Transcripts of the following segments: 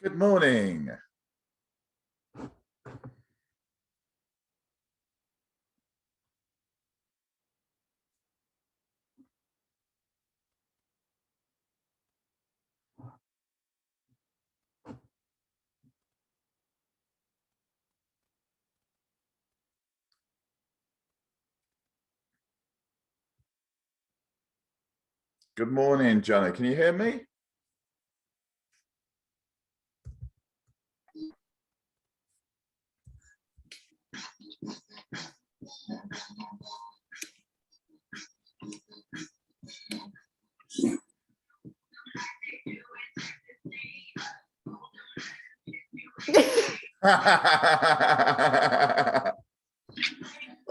Good morning. Good morning, Jenna. Can you hear me?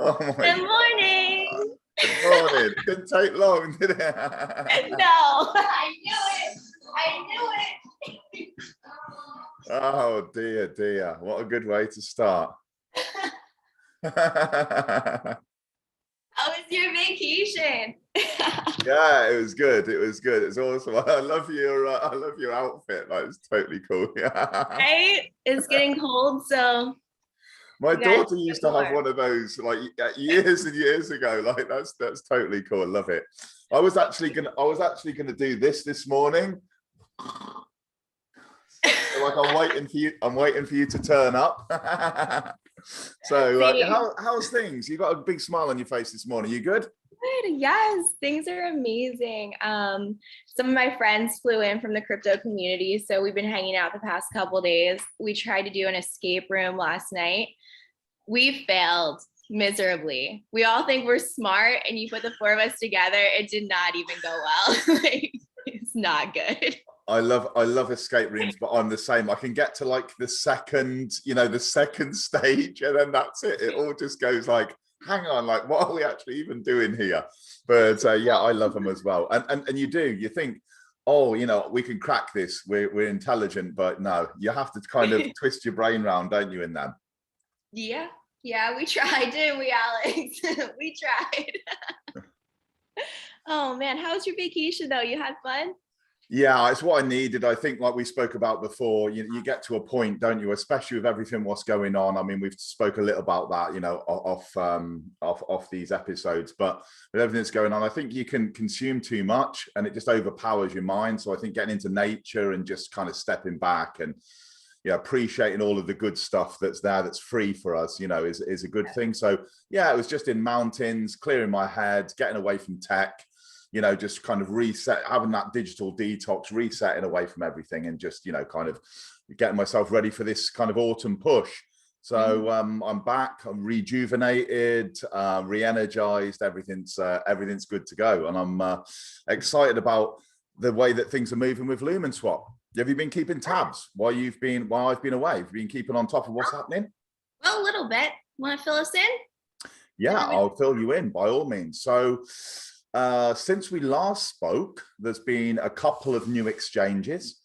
Oh my Good morning. Good morning. Didn't take long, did it? No, I knew it. I knew it. Oh dear, dear. What a good way to start. How was your vacation? Yeah, it was good. It was good. It's awesome. I love your outfit. Like, it's totally cool. Yeah. Right? It's getting cold, so My you guys daughter used to have one of those like years and years ago. Like that's totally cool. I love it. I was actually gonna do this morning. So, like, I'm waiting for you to turn up. So how's things? You got a big smile on your face this morning. You good? Good. Yes, things are amazing. Some of my friends flew in from the crypto community, so we've been hanging out the past couple of days. We tried to do an escape room last night. We failed miserably. We all think we're smart, and you put the four of us together, it did not even go well. Like, it's not good. I love escape rooms, but I'm the same. I can get to like the second stage, and then that's it. It all just goes like, hang on, like, what are we actually even doing here? But yeah, I love them as well. And you think, oh, we can crack this. We're intelligent, but no, you have to kind of twist your brain round, don't you, in them? Yeah, we tried, didn't we, Alex? We tried. Oh man, how was your vacation though? You had fun? Yeah, it's what I needed. I think, like we spoke about before, you get to a point, don't you? Especially with everything what's going on. I mean, we've spoke a little about that, off these episodes. But with everything that's going on, I think you can consume too much, and it just overpowers your mind. So I think getting into nature and just kind of stepping back and appreciating all of the good stuff that's there, that's free for us, is a good thing. So yeah, it was just in mountains, clearing my head, getting away from tech. Just kind of reset, having that digital detox, resetting away from everything, and just, kind of getting myself ready for this kind of autumn push. So I'm back, I'm rejuvenated, re-energized, everything's good to go. And I'm excited about the way that things are moving with Lumenswap. Have you been keeping tabs while I've been away? Have you been keeping on top of what's happening? Well, a little bit. Want to fill us in? Yeah, I'll fill you in by all means. So since we last spoke, there's been a couple of new exchanges.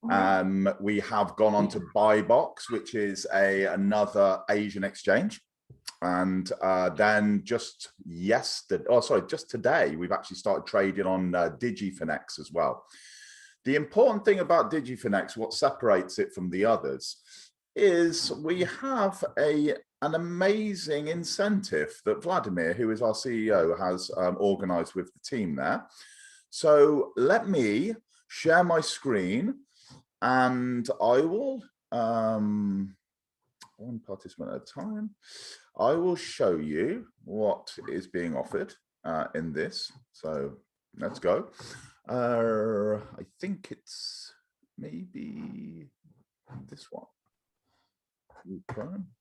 We have gone on to Buybox, which is another Asian exchange. And then just today, we've actually started trading on DigiFinex as well. The important thing about DigiFinex, what separates it from the others, is we have an amazing incentive that Vladimir, who is our CEO, has organized with the team there. So let me share my screen, and I will, one participant at a time, I will show you what is being offered in this. So let's go. I think it's maybe this one.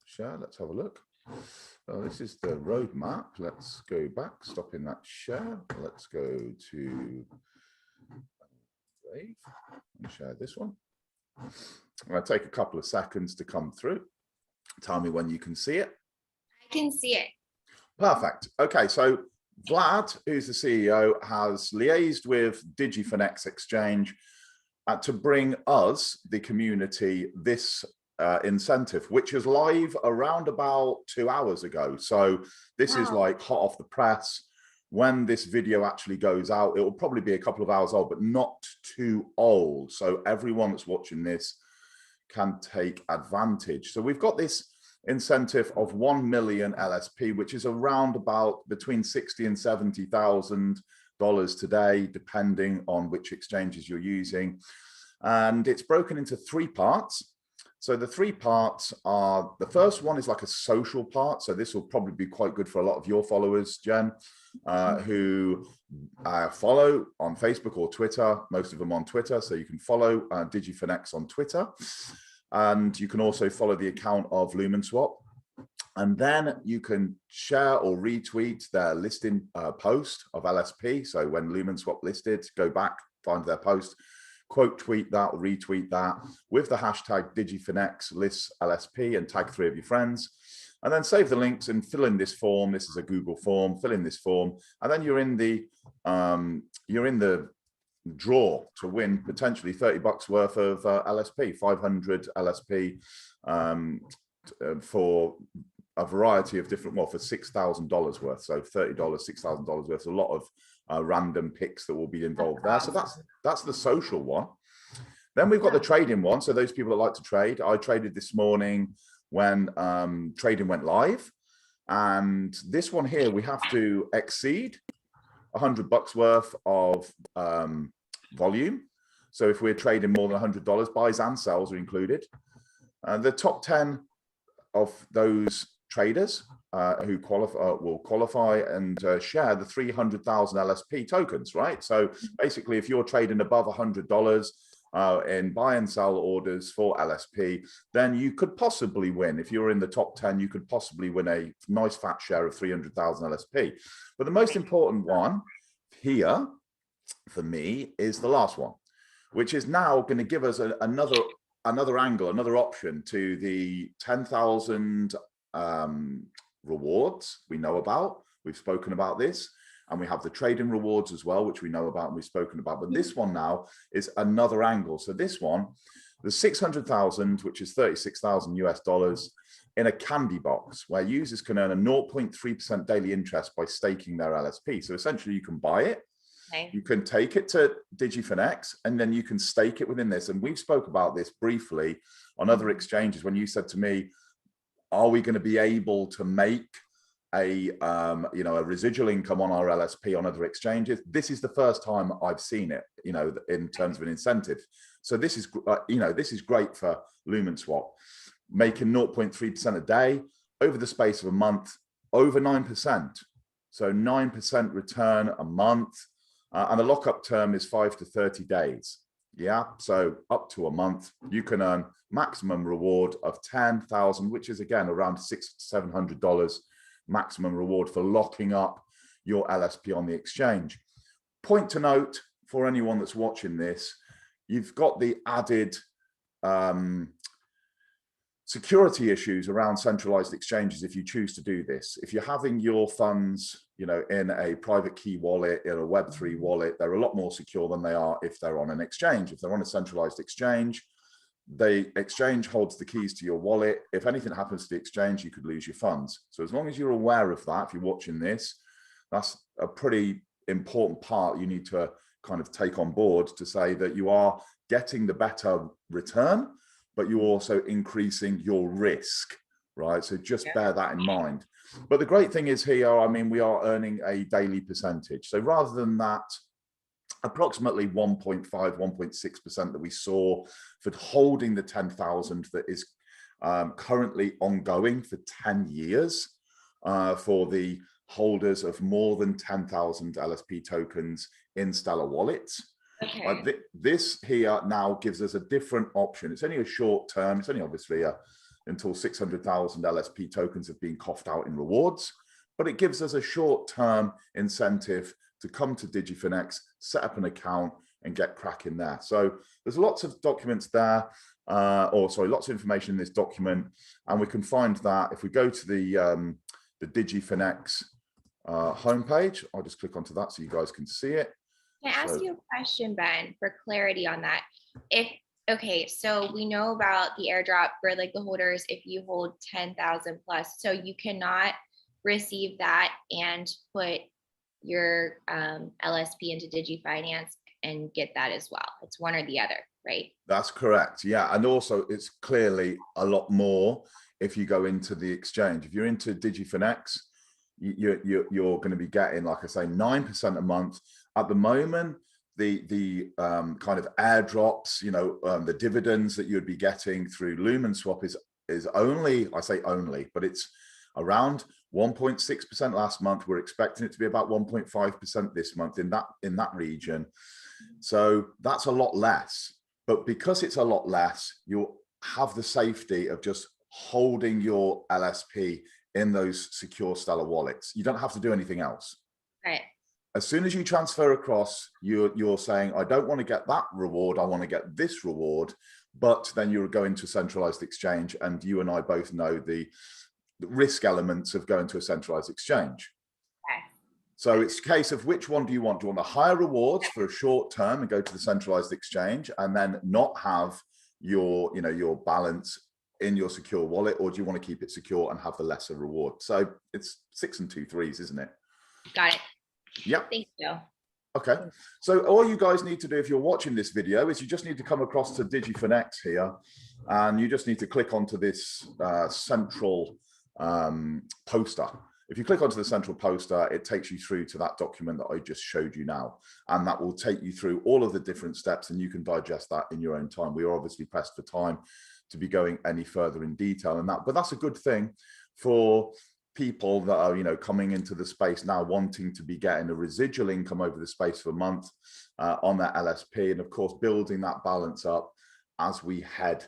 Share, let's have a look. This is the roadmap. Let's go back, stopping that share. Let's go to save and share this one. I'll take a couple of seconds to come through. Tell me when you can see it. I can see it. Perfect. Okay, so Vlad, who's the CEO, has liaised with DigiFinex Exchange to bring us, the community, this incentive, which is live around about 2 hours ago. So this is like hot off the press. When this video actually goes out, it will probably be a couple of hours old, but not too old. So everyone that's watching this, can take advantage. So we've got this incentive of 1 million LSP, which is around about between $60,000 and $70,000 today, depending on which exchanges you're using. And it's broken into 3 parts. So the 3 parts are, the first one is like a social part. So this will probably be quite good for a lot of your followers, Jen, who follow on Facebook or Twitter, most of them on Twitter. So you can follow DigiFinex on Twitter. And you can also follow the account of Lumenswap. And then you can share or retweet their listing post of LSP. So when Lumenswap listed, go back, find their post, quote tweet that or retweet that with the hashtag DigiFinex lists LSP and tag 3 of your friends. And then save the links and fill in this form. This is a Google form. Fill in this form, and then you're in the draw to win potentially $30 worth of LSP, 500 LSP for a variety of different, well, for $6,000 worth. So $30, $6,000 worth. A lot of random picks that will be involved there. So that's the social one. Then we've got the trading one. So those people that like to trade, I traded this morning when trading went live. And this one here, we have to exceed $100 worth of volume. So if we're trading more than $100, buys and sells are included. The top 10 of those traders who will qualify and share the 300,000 LSP tokens, right? So basically, if you're trading above $100 in buy and sell orders for LSP, then you could possibly win. If you're in the top 10, you could possibly win a nice fat share of 300,000 LSP. But the most important one here for me is the last one, which is now going to give us another angle, another option to the 10,000 rewards we know about. We've spoken about this, and we have the trading rewards as well, which we know about and we've spoken about. But this one now is another angle. So this one, the 600,000, which is 36,000 US dollars, in a candy box where users can earn a 0.3% daily interest by staking their LSP. So essentially, you can buy it. Okay. You can take it to DigiFinex, and then you can stake it within this. And we've spoke about this briefly on other exchanges when you said to me, are we going to be able to make a residual income on our LSP on other exchanges? This is the first time I've seen it, in terms of an incentive. So this is, this is great for Lumenswap, making 0.3% a day over the space of a month, over 9%. So 9% return a month. And the lockup term is 5 to 30 days. Yeah, so up to a month, you can earn maximum reward of 10,000, which is again around $600 to $700 maximum reward for locking up your LSP on the exchange. Point to note for anyone that's watching this, you've got the added security issues around centralized exchanges if you choose to do this. If you're having your funds, in a private key wallet, in a Web3 wallet, they're a lot more secure than they are if they're on an exchange. If they're on a centralized exchange, the exchange holds the keys to your wallet. If anything happens to the exchange, you could lose your funds. So as long as you're aware of that, if you're watching this, that's a pretty important part you need to kind of take on board to say that you are getting the better return, but you're also increasing your risk, right? So just bear that in mind. But the great thing is here, we are earning a daily percentage. So rather than that, approximately 1.5, 1.6% that we saw for holding the 10,000 that is currently ongoing for 10 years for the holders of more than 10,000 LSP tokens in Stellar wallets. Okay. This here now gives us a different option. It's only a short term. It's only obviously until 600,000 LSP tokens have been coughed out in rewards, but it gives us a short term incentive to come to DigiFinex, set up an account and get cracking there. So there's lots of documents there, lots of information in this document. And we can find that if we go to the DigiFinex homepage. I'll just click onto that so you guys can see it. Can I ask you a question, Ben, for clarity on that? Okay, so we know about the airdrop for like the holders if you hold 10,000 plus, so you cannot receive that and put your LSP into DigiFinance and get that as well. It's one or the other, right? That's correct. Yeah. And also it's clearly a lot more if you go into the exchange. If you're into DigiFinex, you're going to be getting, like I say, 9% a month. At the moment, the kind of airdrops, the dividends that you'd be getting through Lumenswap is only, I say only, but it's around 1.6% last month. We're expecting it to be about 1.5% this month in that region. So that's a lot less. But because it's a lot less, you'll have the safety of just holding your LSP in those secure Stellar wallets. You don't have to do anything else. Right. As soon as you transfer across, you're saying, I don't want to get that reward, I want to get this reward. But then you're going to a centralized exchange, and you and I both know the risk elements of going to a centralized exchange. Okay. So it's a case of which one do you want? Do you want the higher rewards for a short term and go to the centralized exchange and then not have your balance in your secure wallet, or do you want to keep it secure and have the lesser reward? So it's 6 and 2 3s, isn't it? Got it. Yep. Thank you. Okay. So all you guys need to do if you're watching this video is you just need to come across to DigiFinex here, and you just need to click onto this central poster. If you click onto the central poster, it takes you through to that document that I just showed you now, and that will take you through all of the different steps, and you can digest that in your own time. We are obviously pressed for time to be going any further in detail in that, but that's a good thing for people that are coming into the space now, wanting to be getting a residual income over the space of a month on their LSP, and of course building that balance up as we head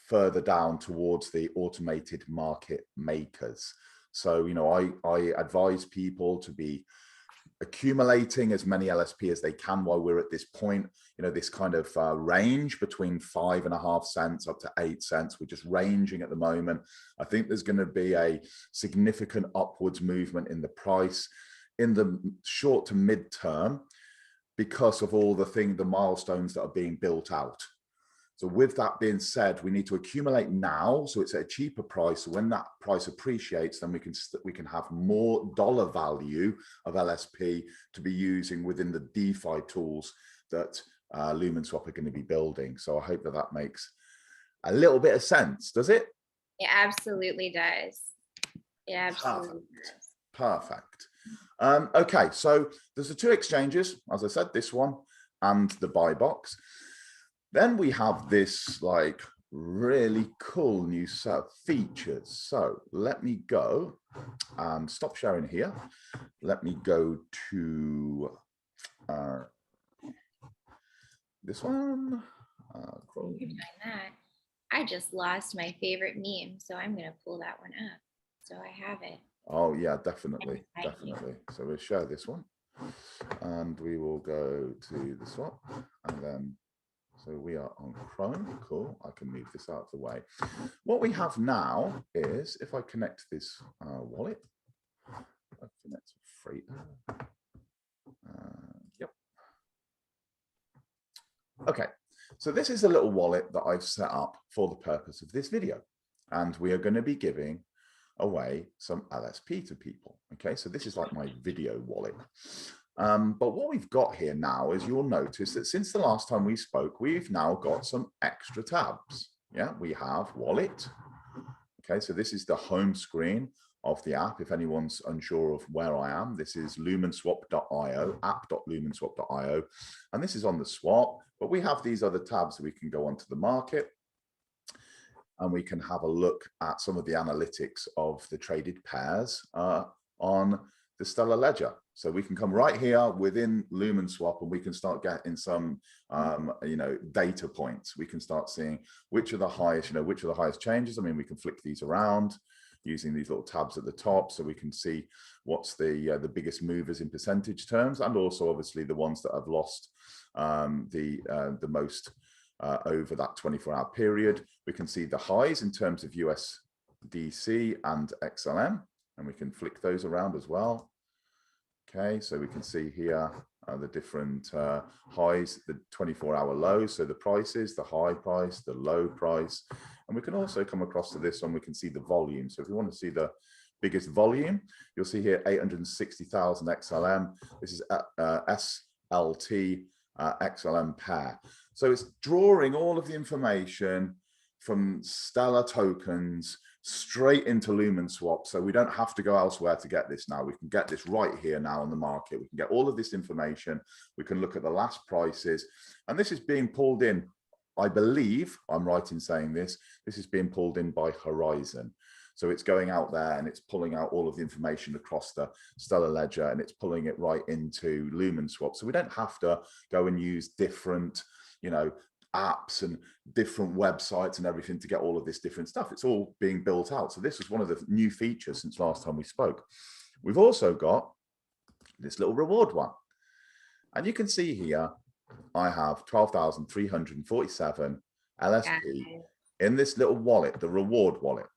further down towards the automated market makers. So I advise people to be accumulating as many LSP as they can while we're at this point, this kind of range between 5.5 cents up to 8 cents. We're just ranging at the moment. I think there's going to be a significant upwards movement in the price in the short to mid term because of all the milestones that are being built out. So with that being said, we need to accumulate now, so it's at a cheaper price. So when that price appreciates, then we can have more dollar value of LSP to be using within the DeFi tools that Lumenswap are going to be building. So I hope that makes a little bit of sense. Does it? It absolutely does. It absolutely does. Perfect. Okay, so there's the 2 exchanges, as I said, this one and the buy box. Then we have this like really cool new set of features. So let me go and stop sharing here. Let me go to this one. You're doing that. I just lost my favorite meme, so I'm going to pull that one up. So I have it. Oh yeah, definitely, definitely. So we'll share this one, and we will go to the swap, and then. So we are on Chrome. Cool. I can move this out of the way. What we have now is, if I connect this wallet, I connect free. Yep. Okay. So this is a little wallet that I've set up for the purpose of this video, and we are going to be giving away some LSP to people. Okay. So this is like my video wallet. But what we've got here now is you'll notice that since the last time we spoke, we've now got some extra tabs. Yeah, we have wallet. Okay, so this is the home screen of the app. If anyone's unsure of where I am, this is lumenswap.io, app.lumenswap.io, and this is on the swap. But we have these other tabs that we can go onto the market, and we can have a look at some of the analytics of the traded pairs on the Stellar Ledger. So we can come right here within Lumenswap, and we can start getting some, data points. We can start seeing which are the highest, which are the highest changes. I mean, we can flick these around using these little tabs at the top, so we can see what's the biggest movers in percentage terms, and also obviously the ones that have lost the most over that 24-hour period. We can see the highs in terms of USDC and XLM, and we can flick those around as well. Okay, so we can see here the different highs, the 24-hour lows, so the prices, the high price, the low price, and we can also come across to this one. We can see the volume. So if we want to see the biggest volume, you'll see here 860,000 XLM. This is SLT XLM pair. So it's drawing all of the information from Stellar tokens straight into Lumenswap. So we don't have to go elsewhere to get this now. We can get this right here now on the market. We can get all of this information. We can look at the last prices. And this is being pulled in, I believe, I'm right in saying this is being pulled in by Horizon. So it's going out there and it's pulling out all of the information across the Stellar Ledger and it's pulling it right into Lumenswap. So we don't have to go and use different, you know, apps and different websites and everything to get all of this different stuff. It's all being built out. So this is one of the new features since last time we spoke. We've also got this little reward one. And you can see here, I have 12,347 LSP in this little wallet, the reward wallet.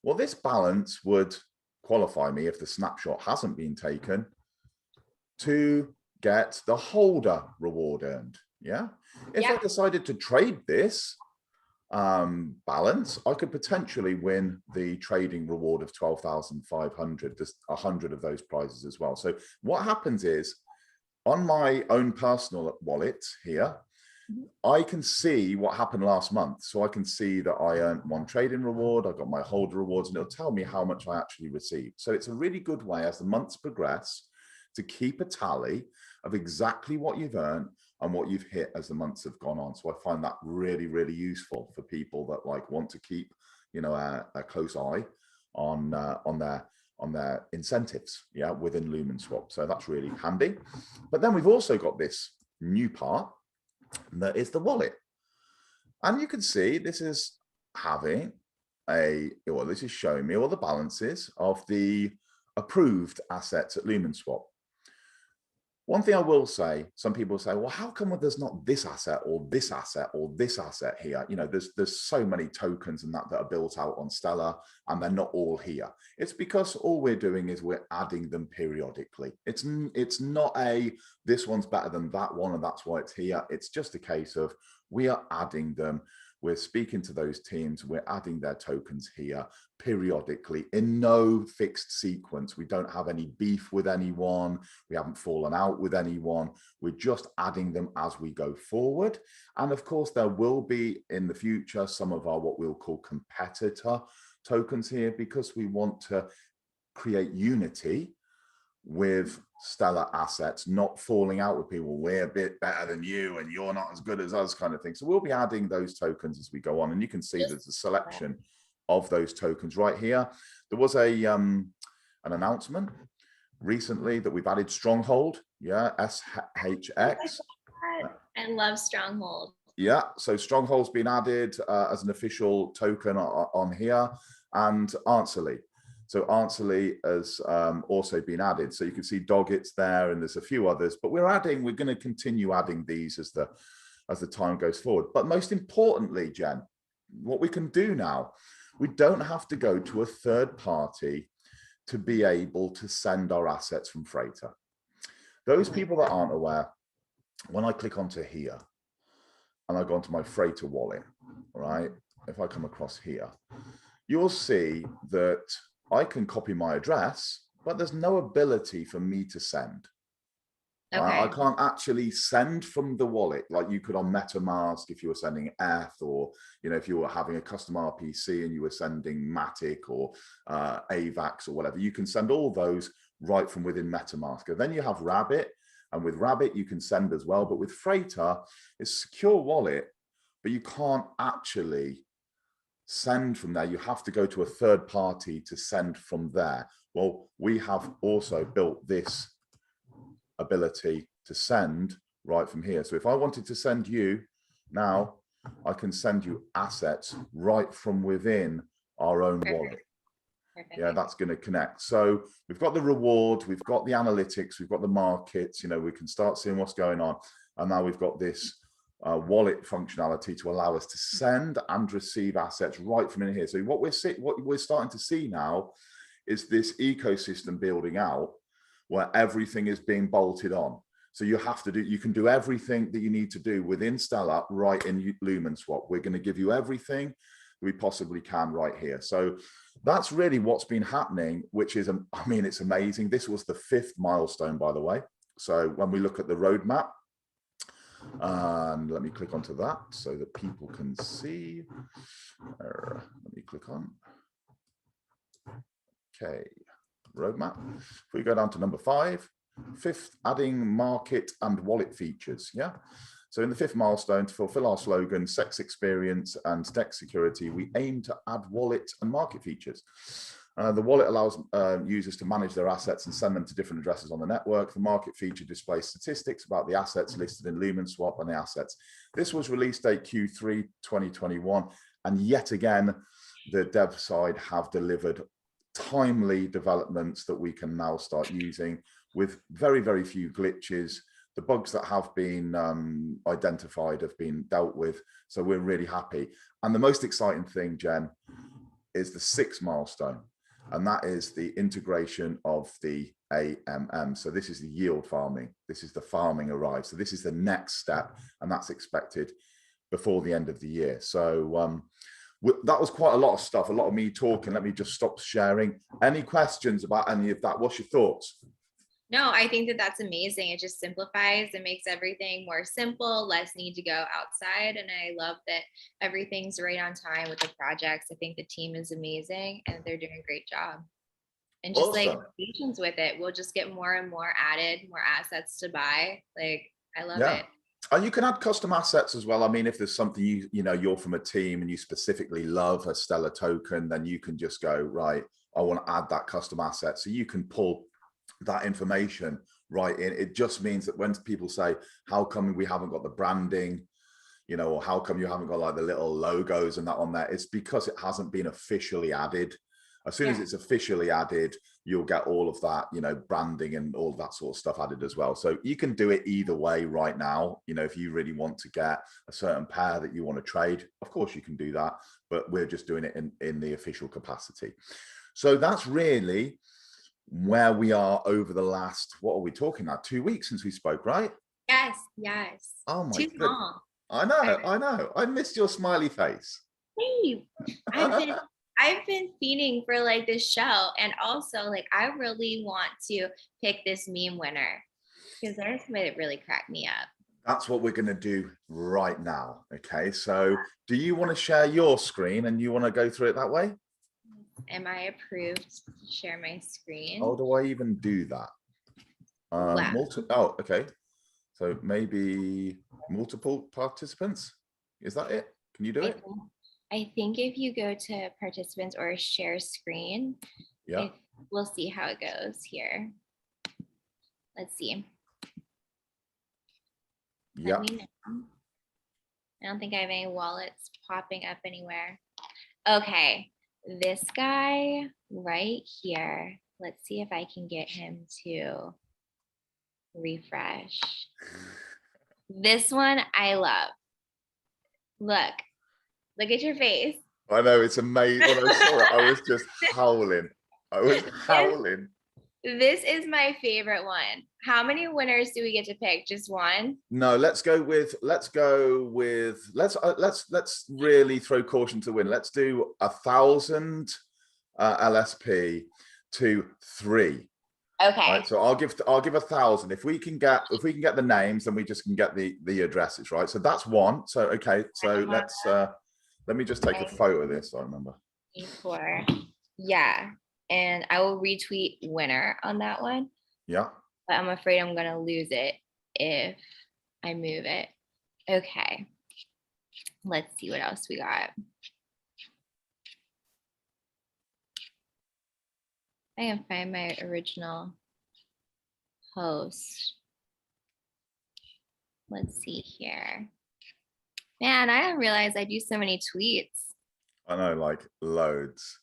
Well, this balance would qualify me, if the snapshot hasn't been taken, to get the holder reward earned. Yeah. If I decided to trade this balance, I could potentially win the trading reward of 12,500, just 100 of those prizes as well. So what happens is, on my own personal wallet here, I can see what happened last month. So I can see that I earned one trading reward, I got my holder rewards, and it'll tell me how much I actually received. So it's a really good way as the months progress to keep a tally of exactly what you've earned and what you've hit as the months have gone on. So I find that really, really useful for people that like want to keep, you know, a close eye on their incentives, yeah, within Lumenswap. So that's really handy. But then we've also got this new part that is the wallet. And you can see this is having this is showing me all the balances of the approved assets at Lumenswap. One thing I will say, some people say, well, how come there's not this asset or this asset or this asset here? You know, there's so many tokens and that are built out on Stellar and they're not all here. It's because all we're doing is we're adding them periodically. It's not this one's better than that one and that's why it's here. It's just a case of we are adding them. We're speaking to those teams. We're adding their tokens here periodically in no fixed sequence. We don't have any beef with anyone. We haven't fallen out with anyone. We're just adding them as we go forward. And of course, there will be in the future some of our what we'll call competitor tokens here, because we want to create unity with Stellar assets, not falling out with people. We're a bit better than you and you're not as good as us kind of thing. So we'll be adding those tokens as we go on. And you can see there's a selection of those tokens right here. There was an announcement recently that we've added Stronghold. Yeah, SHX. I love Stronghold. Yeah, so Stronghold's been added as an official token on here, and Answerly. So Answerly has also been added. So you can see Doggit's there, and there's a few others. But we're going to continue adding these as the time goes forward. But most importantly, Jen, what we can do now, we don't have to go to a third party to be able to send our assets from Freighter. Those people that aren't aware, when I click onto here, and I go onto my Freighter wallet, right? If I come across here, you'll see that I can copy my address, but there's no ability for me to send. Okay. I can't actually send from the wallet like you could on MetaMask if you were sending ETH, or if you were having a custom RPC and you were sending Matic or AVAX or whatever. You can send all those right from within MetaMask. And then you have Rabbit, and with Rabbit you can send as well. But with Freighter, it's a secure wallet, but you can't actually send from there. You have to go to a third party to send from there. Well, we have also built this ability to send right from here. So if I wanted to send you now, I can send you assets right from within our own wallet. Perfect. Yeah, that's going to connect. So we've got the reward, we've got the analytics, we've got the markets, we can start seeing what's going on. And now we've got this wallet functionality to allow us to send and receive assets right from in here. So what we're starting to see now is this ecosystem building out where everything is being bolted on. So you can do everything that you need to do within Stellar right in Lumenswap. We're going to give you everything we possibly can right here. So that's really what's been happening, which is, it's amazing. This was the 5th milestone, by the way. So when we look at the roadmap, And let me click onto that so that people can see. Let me click on. Okay, roadmap. If we go down to number 5, fifth, adding market and wallet features. Yeah. So in the 5th milestone, to fulfill our slogan, sex experience and tech security, we aim to add wallet and market features. The wallet allows users to manage their assets and send them to different addresses on the network. The market feature displays statistics about the assets listed in Lumenswap and the assets. This was release date Q3 2021. And yet again, the dev side have delivered timely developments that we can now start using with very, very few glitches. The bugs that have been identified have been dealt with. So we're really happy. And the most exciting thing, Jen, is the 6th milestone. And that is the integration of the AMM. So this is the yield farming. This is the farming arrives. So this is the next step, and that's expected before the end of the year. So that was quite a lot of stuff, a lot of me talking. Let me just stop sharing. Any questions about any of that? What's your thoughts? No, I think that that's amazing. It just simplifies and makes everything more simple, less need to go outside. And I love that everything's right on time with the projects. I think the team is amazing and they're doing a great job. And just Awesome. like patience with it, we'll just get more and more added, more assets to buy. Like, I love it. And you can add custom assets as well. I mean, if there's something you're from a team and you specifically love a Stellar token, then you can just go, right, I want to add that custom asset. So you can pull that information right in. It just means that when people say, how come we haven't got the branding, or how come you haven't got like the little logos and that on there, it's because it hasn't been officially added. As soon as it's officially added, you'll get all of that, branding and all that sort of stuff added as well. So you can do it either way right now. If you really want to get a certain pair that you want to trade, of course you can do that, but we're just doing it in the official capacity. So that's really where we are over the last, what are we talking about? 2 weeks since we spoke, right? Yes. Oh my Too God. long. I know. I missed your smiley face. Hey, I've been feeding for like this show, and also like I really want to pick this meme winner because there's somebody that really cracked me up. That's what we're going to do right now. Okay, so do you want to share your screen and you want to go through it that way? Am I approved to share my screen? How do I even do that? Oh, okay. So maybe multiple participants. Is that it? Can you do it? I think if you go to participants or share screen, we'll see how it goes here. Let's see. Yeah. I don't think I have any wallets popping up anywhere. Okay, this guy right here. Let's see if I can get him to refresh. This one I love. Look at your face. I know, it's amazing. When I saw it, I was just howling. This is my favorite one. How many winners do we get to pick? Just one? No, let's really throw caution to the wind. Let's do 1,000 LSP to 3. Okay. Right, so I'll give 1,000. If we can get the names, then we just can get the addresses, right? So that's one. So okay, so let me just take a photo of this. I remember. 4. Yeah, and I will retweet winner on that one. Yeah. But I'm afraid I'm gonna lose it if I move it. Okay. Let's see what else we got. I can find my original post. Let's see here. Man, I didn't realize I do so many tweets. I know, like loads.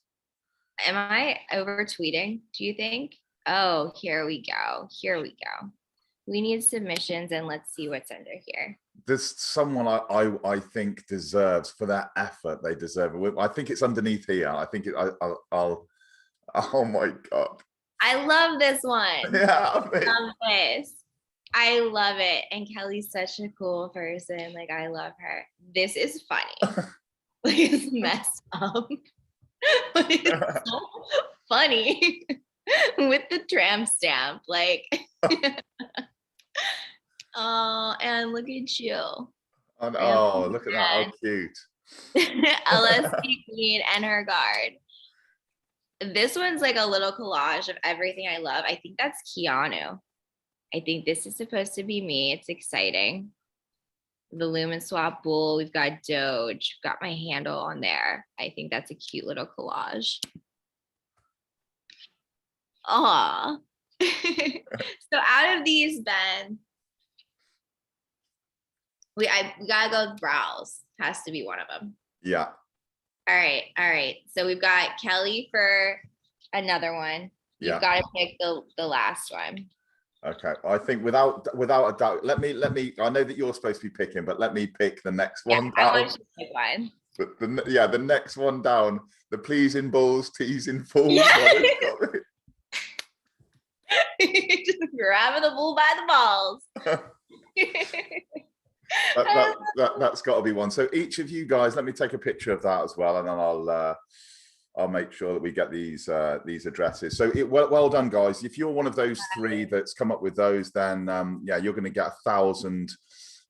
Am I over tweeting, do you think? Oh, here we go. We need submissions, and let's see what's under here. There's someone I think deserves, for their effort, they deserve it. I think it's underneath here. I think I'll oh my God. I love this one. Yeah. I love it. And Kelly's such a cool person. Like, I love her. This is funny. Like, it's messed up. But it's so funny with the tramp stamp. Like, Oh, and look at you. And, oh, look at that. How cute. LSP Queen and her guard. This one's like a little collage of everything I love. I think that's Keanu. I think this is supposed to be me. It's exciting. The Lumenswap bull. We've got Doge. Got my handle on there. I think that's a cute little collage. Aw. So out of these, Ben, we gotta go with brows. Has to be one of them. Yeah. All right. So we've got Kelly for another one. You've got to pick the last one. Okay. I think without a doubt, let me. I know that you're supposed to be picking, but let me pick the next one down. I want you to pick one. But the next one down. The pleasing balls, teasing fools. Yeah. Just grabbing the bull by the balls. That's got to be one. So each of you guys, let me take a picture of that as well, and then I'll make sure that we get these addresses. So well done, guys. If you're one of those three that's come up with those, then yeah, you're going to get 1,000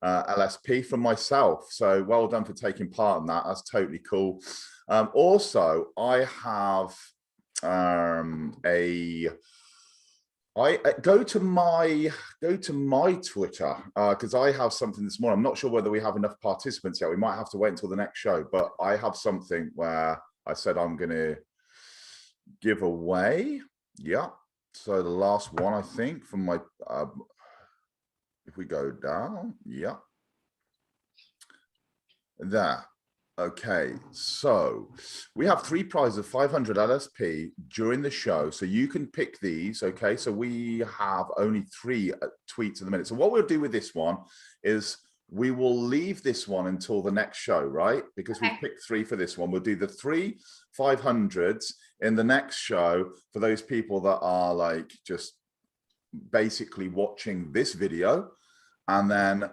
LSP from myself. So well done for taking part in that. That's totally cool. Also, I have go to my Twitter because I have something this morning. I'm not sure whether we have enough participants yet. We might have to wait until the next show, but I have something where I said I'm going to give away. Yeah. So the last one, I think, from my, if we go down, yeah. There. Okay, so we have 3 prizes of 500 LSP during the show, so you can pick these. Okay, so we have only 3 tweets at the minute. So what we'll do with this one is we will leave this one until the next show, right? Because we picked 3 for this one. We'll do the 3 500s in the next show for those people that are like just basically watching this video, and then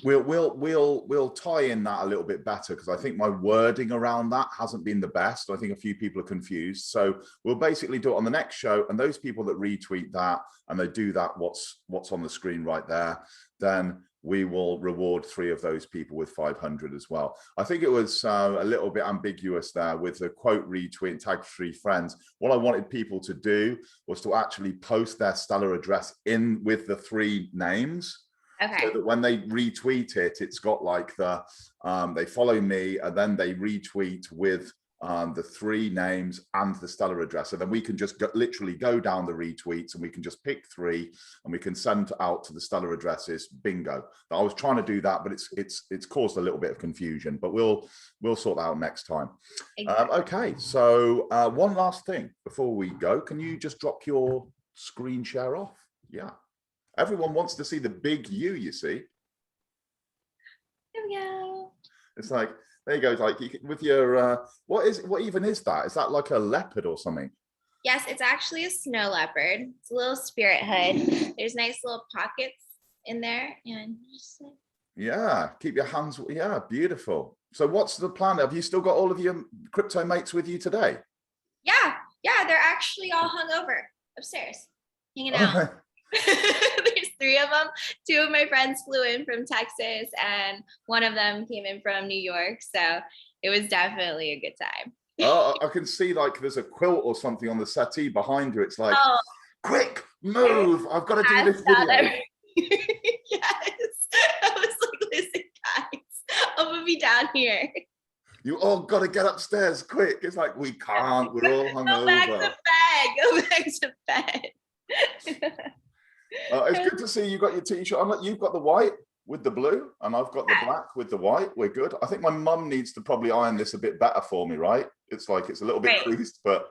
we'll tie in that a little bit better because I think my wording around that hasn't been the best. I think a few people are confused. So we'll basically do it on the next show, and those people that retweet that and they do that, what's on the screen right there, then we will reward 3 of those people with 500 as well. I think it was a little bit ambiguous there with the quote retweet and tag 3 friends. What I wanted people to do was to actually post their stellar address in with the 3 names. Okay. So that when they retweet it, it's got like the, they follow me and then they retweet with the 3 names and the stellar address. So then we can just literally go down the retweets and we can just pick 3 and we can send out to the stellar addresses. Bingo. I was trying to do that, but it's caused a little bit of confusion, but we'll sort that out next time. Exactly. Okay. So one last thing before we go, can you just drop your screen share off? Yeah. Everyone wants to see the big U, you see. There we go. It's like, there you go. Like you can, with your, what even is that? Is that like a leopard or something? Yes, it's actually a snow leopard. It's a little spirit hood. There's nice little pockets in there. And just like... Yeah, keep your hands, yeah, beautiful. So what's the plan? Have you still got all of your crypto mates with you today? Yeah, they're actually all hung over upstairs, hanging out. There's 3 of them. 2 of my friends flew in from Texas and one of them came in from New York, so it was definitely a good time. Oh, I can see like there's a quilt or something on the settee behind you. It's like, oh, quick move, I've got to do this video. Yes, I was like, listen guys, I'm gonna be down here. You all got to get upstairs quick. It's like, we can't, we're all hungover. Go back to bed, go back to bed. It's good to see you got your t-shirt. You've got the white with the blue and I've got the black with the white. We're good. I think my mum needs to probably iron this a bit better for me, right? It's like it's a little bit creased, but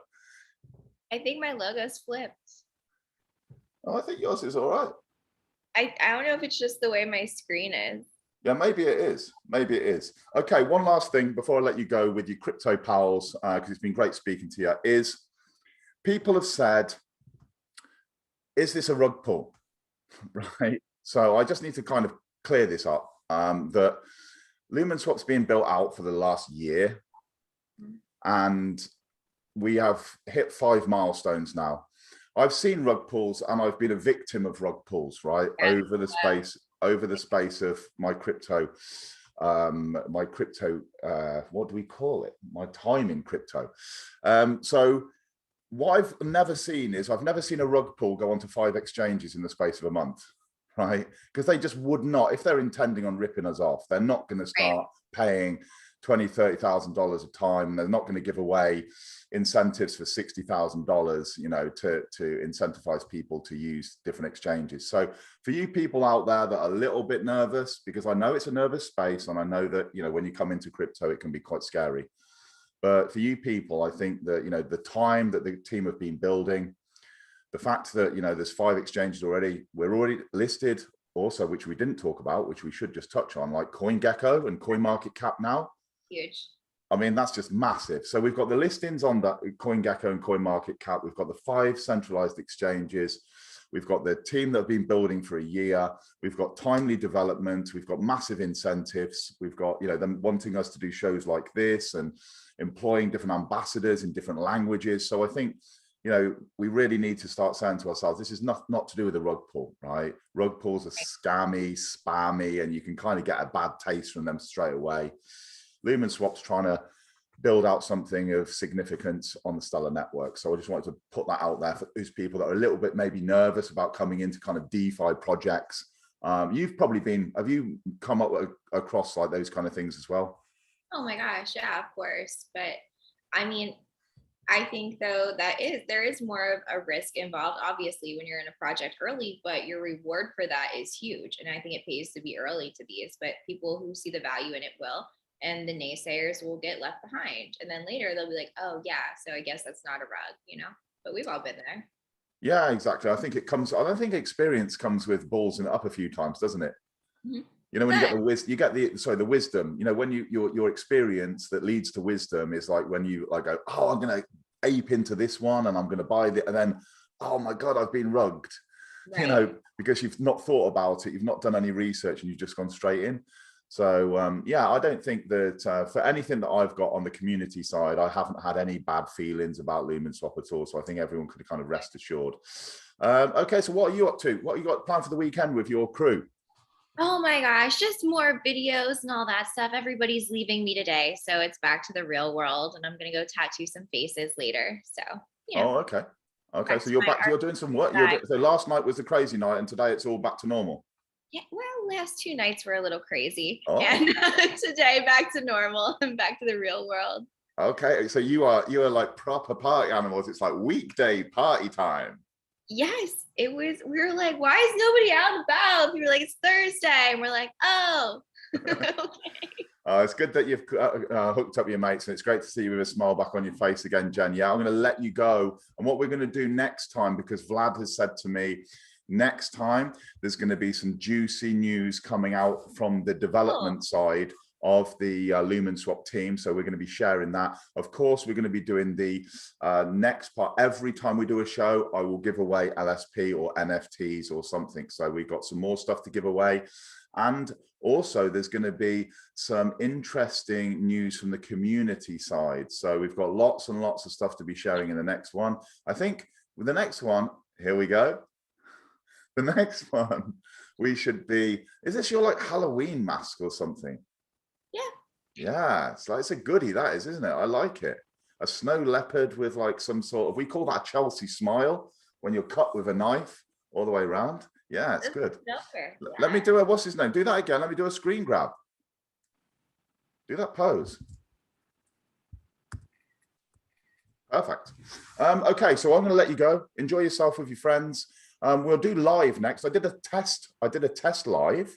I think my logo's flipped. Oh, I think yours is all right. I don't know if it's just the way my screen is. Yeah, maybe it is. Maybe it is. Okay, one last thing before I let you go with your crypto pals, because it's been great speaking to you, is people have said, is this a rug pull? Right. So I just need to kind of clear this up, that Lumenswap's been built out for the last year and we have hit 5 milestones now. I've seen rug pulls, and I've been a victim of rug pulls, right? Yeah. Over the space of my crypto, what do we call it? My time in crypto. So what I've never seen is I've never seen a rug pull go onto 5 exchanges in the space of a month, right? Because they just would not, if they're intending on ripping us off, they're not going to start paying $20,000-$30,000 a time. They're not going to give away incentives for $60,000, you know, to incentivize people to use different exchanges. So for you people out there that are a little bit nervous, because I know it's a nervous space, and I know that, you know, when you come into crypto, it can be quite scary. But for you people, I think that, you know, the time that the team have been building, the fact that, you know, there's 5 exchanges already, we're already listed also, which we didn't talk about, which we should just touch on, like CoinGecko and CoinMarketCap now. Huge. I mean, that's just massive. So we've got the listings on that CoinGecko and CoinMarketCap. We've got the 5 centralized exchanges. We've got the team that have been building for a year. We've got timely development. We've got massive incentives. We've got, you know, them wanting us to do shows like this and employing different ambassadors in different languages. So I think, you know, we really need to start saying to ourselves, this is not to do with a rug pull, right? Rug pulls are scammy, spammy, and you can kind of get a bad taste from them straight away. Lumenswap's trying to build out something of significance on the Stellar network. So I just wanted to put that out there for those people that are a little bit maybe nervous about coming into kind of DeFi projects. You've probably been, have you come up across like those kind of things as well? Oh my gosh, yeah, of course. But I mean, I think though there is more of a risk involved, obviously, when you're in a project early, but your reward for that is huge. And I think it pays to be early to these, but people who see the value in it will. And the naysayers will get left behind. And then later they'll be like, oh yeah, so I guess that's not a rug, you know, but we've all been there. Yeah, exactly. I think it comes, I don't think experience comes with balls in it up a few times, doesn't it? Mm-hmm. You know, when you get the wisdom, the wisdom, you know, when your experience that leads to wisdom is like when you like go, oh, I'm going to ape into this one and I'm going to buy it. And then, oh my God, I've been rugged, you know, because you've not thought about it. You've not done any research and you've just gone straight in. So yeah, I don't think that for anything that I've got on the community side, I haven't had any bad feelings about Lumenswap at all. So I think everyone could kind of rest assured. Okay, so what are you up to? What you got planned for the weekend with your crew? Oh my gosh, just more videos and all that stuff. Everybody's leaving me today, so it's back to the real world, and I'm gonna go tattoo some faces later. So yeah. Oh, okay. Okay, so you're doing some work. So last night was the crazy night, and today it's all back to normal. Yeah, well, last 2 nights were a little crazy, and today back to normal and back to the real world. Okay, so you are like proper party animals. It's like weekday party time. Yes, it was. We were like, why is nobody out and about? We were like, it's Thursday, and we're like, oh, okay. It's good that you've hooked up your mates, and it's great to see you with a smile back on your face again, Jen. Yeah, I'm going to let you go, and what we're going to do next time, because Vlad has said to me, next time there's going to be some juicy news coming out from the development side of the Lumenswap team. So we're going to be sharing that. Of course, we're going to be doing the next part. Every time we do a show, I will give away LSP or NFTs or something. So we've got some more stuff to give away. And also there's going to be some interesting news from the community side. So we've got lots and lots of stuff to be sharing in the next one. I think with the next one, here we go. The next one, we should be, is this your like Halloween mask or something? Yeah. Yeah, it's a goodie, that is, isn't it? I like it. A snow leopard with like some sort of, we call that a Chelsea smile when you're cut with a knife all the way around. Yeah, it's good. Yeah. Let me do a, what's his name? Do that again. Let me do a screen grab. Do that pose. Perfect. Okay, so I'm going to let you go. Enjoy yourself with your friends. We'll do live next. I did a test live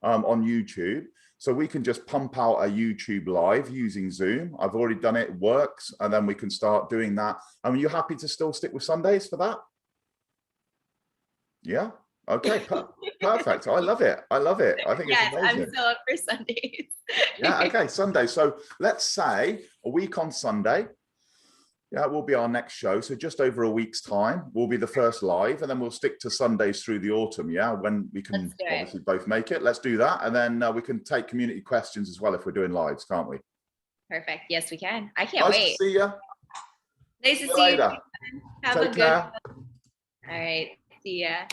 on YouTube. So we can just pump out a YouTube live using Zoom. I've already done it, it works. And then we can start doing that. Are you happy to still stick with Sundays for that? Yeah. Okay. Perfect. I love it. I love it. I think it's amazing. I'm so up for Sundays. Yeah. Okay. Sunday. So let's say a week on Sunday. Yeah, it will be our next show. So just over a week's time, will be the first live, and then we'll stick to Sundays through the autumn. Yeah, when we can obviously both make it. Let's do that. And then we can take community questions as well if we're doing lives, can't we? Perfect. Yes, we can. I can't wait. Nice to see you. Nice to see you. Have a good one. All right. See ya.